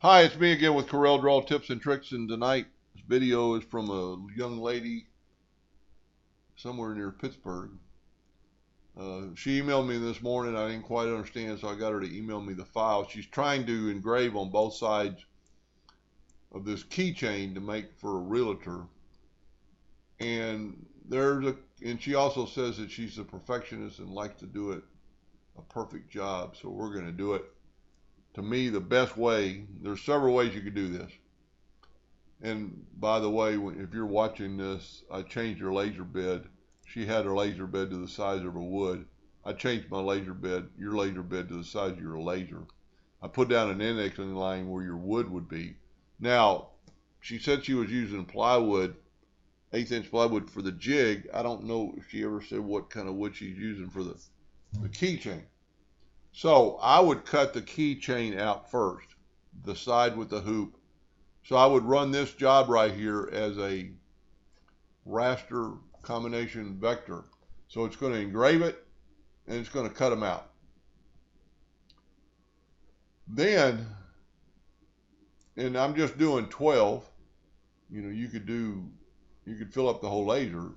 Hi, it's me again with Corel Draw Tips and Tricks, and tonight this video is from a young lady somewhere near Pittsburgh. She emailed me this morning. I didn't quite understand, so I got her to email me the file. She's trying to engrave on both sides of this keychain to make for a realtor. And and she also says that she's a perfectionist and likes to do it a perfect job. So we're going to do it. To me, the best way, there's several ways you could do this. And by the way, if you're watching this, I changed her laser bed. She had her laser bed to the size of her wood. I changed my laser bed, your laser bed, to the size of your laser. I put down an indexing line where your wood would be. Now, she said she was using plywood, 1/8" plywood for the jig. I don't know if she ever said what kind of wood she's using for the keychain. So I would cut the keychain out first, the side with the hoop. So I would run this job right here as a raster combination vector. So it's going to engrave it and it's going to cut them out. Then, and I'm just doing 12, you could fill up the whole laser,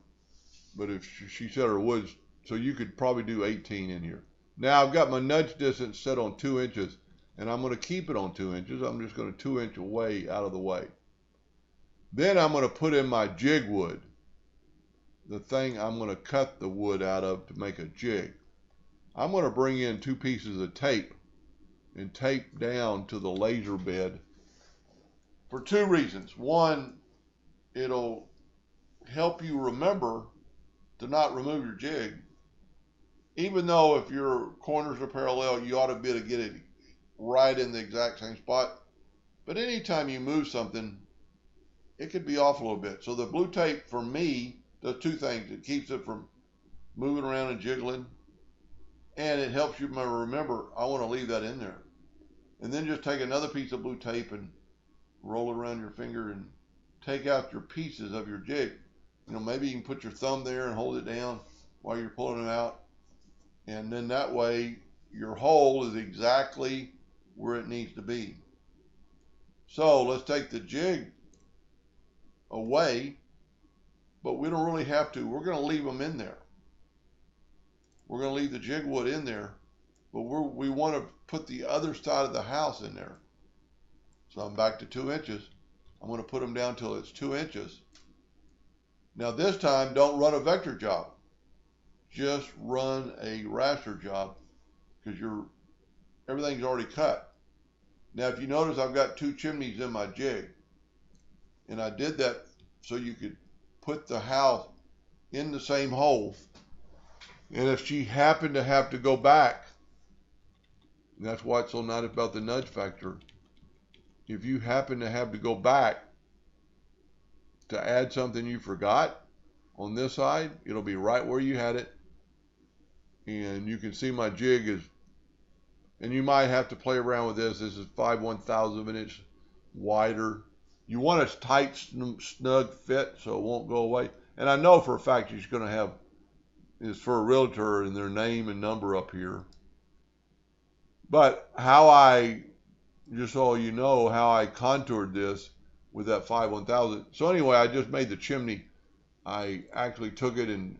but if she said her wood, so you could probably do 18 in here. Now I've got my nudge distance set on 2 inches, and I'm going to keep it on 2 inches. I'm just going to 2-inch away out of the way. Then I'm going to put in my jig wood, the thing I'm going to cut the wood out of to make a jig. I'm going to bring in 2 pieces of tape and tape down to the laser bed for 2 reasons. One, it'll help you remember to not remove your jig. Even though if your corners are parallel, you ought to be able to get it right in the exact same spot. But anytime you move something, it could be off a little bit. So the blue tape for me does 2 things. It keeps it from moving around and jiggling, and it helps you remember, I want to leave that in there. And then just take another piece of blue tape and roll it around your finger and take out your pieces of your jig. Maybe you can put your thumb there and hold it down while you're pulling it out. And then that way your hole is exactly where it needs to be. So let's take the jig away, but we don't really have to. We're going to leave them in there. We're going to leave the jig wood in there, but we want to put the other side of the house in there. So I'm back to 2 inches. I'm going to put them down till it's 2 inches. Now this time, don't run a vector job. Just run a raster job because everything's already cut. Now if you notice, I've got 2 chimneys in my jig, and I did that so you could put the house in the same hole. And if she happened to have to go back, and that's why it's so nice about the nudge factor, if you happen to have to go back to add something you forgot on this side, it'll be right where you had it. And you can see my jig is, and you might have to play around with this. This is 5/1000 of an inch wider. You want a tight, snug fit so it won't go away. And I know for a fact she's going to have, is for a realtor and their name and number up here. But just so you know, how I contoured this with that 5/1000. So anyway, I just made the chimney. I actually took it and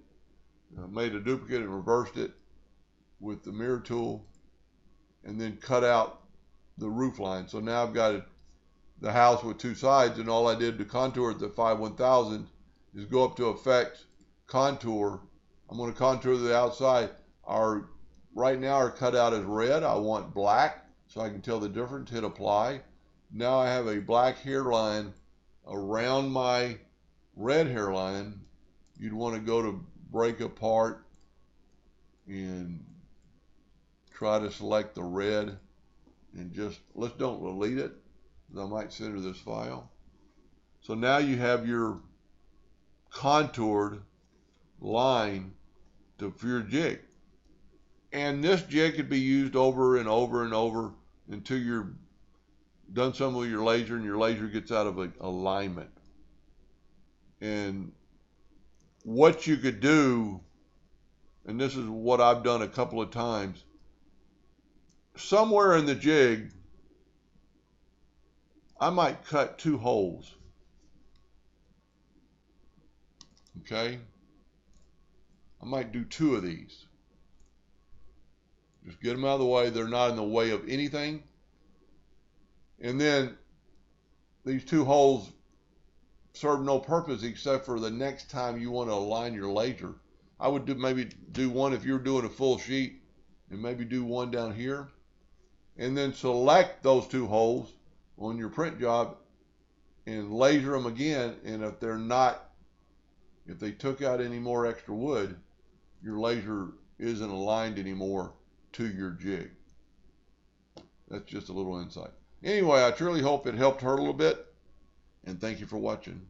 made a duplicate and reversed it with the mirror tool, and then cut out the roof line. So now I've got the house with 2 sides, and all I did to contour the 5/1000 is go up to Effects, Contour. I'm going to contour the outside. Right now our cutout is red. I want black so I can tell the difference. Hit Apply. Now I have a black hairline around my red hairline. You'd want to go to Break Apart and try to select the red, and don't delete it, because I might center this file. So now you have your contoured line for your jig. And this jig could be used over and over and over until you're done something with your laser and your laser gets out of alignment. And what you could do, and this is what I've done a couple of times, somewhere in the jig, I might cut 2 holes. Okay? I might do 2 of these. Just get them out of the way. They're not in the way of anything. And then these 2 holes serve no purpose except for the next time you want to align your laser. I would maybe do one if you're doing a full sheet, and maybe do one down here. And then select those 2 holes on your print job and laser them again. And if they took out any more extra wood, your laser isn't aligned anymore to your jig. That's just a little insight. Anyway, I truly hope it helped her a little bit, and thank you for watching.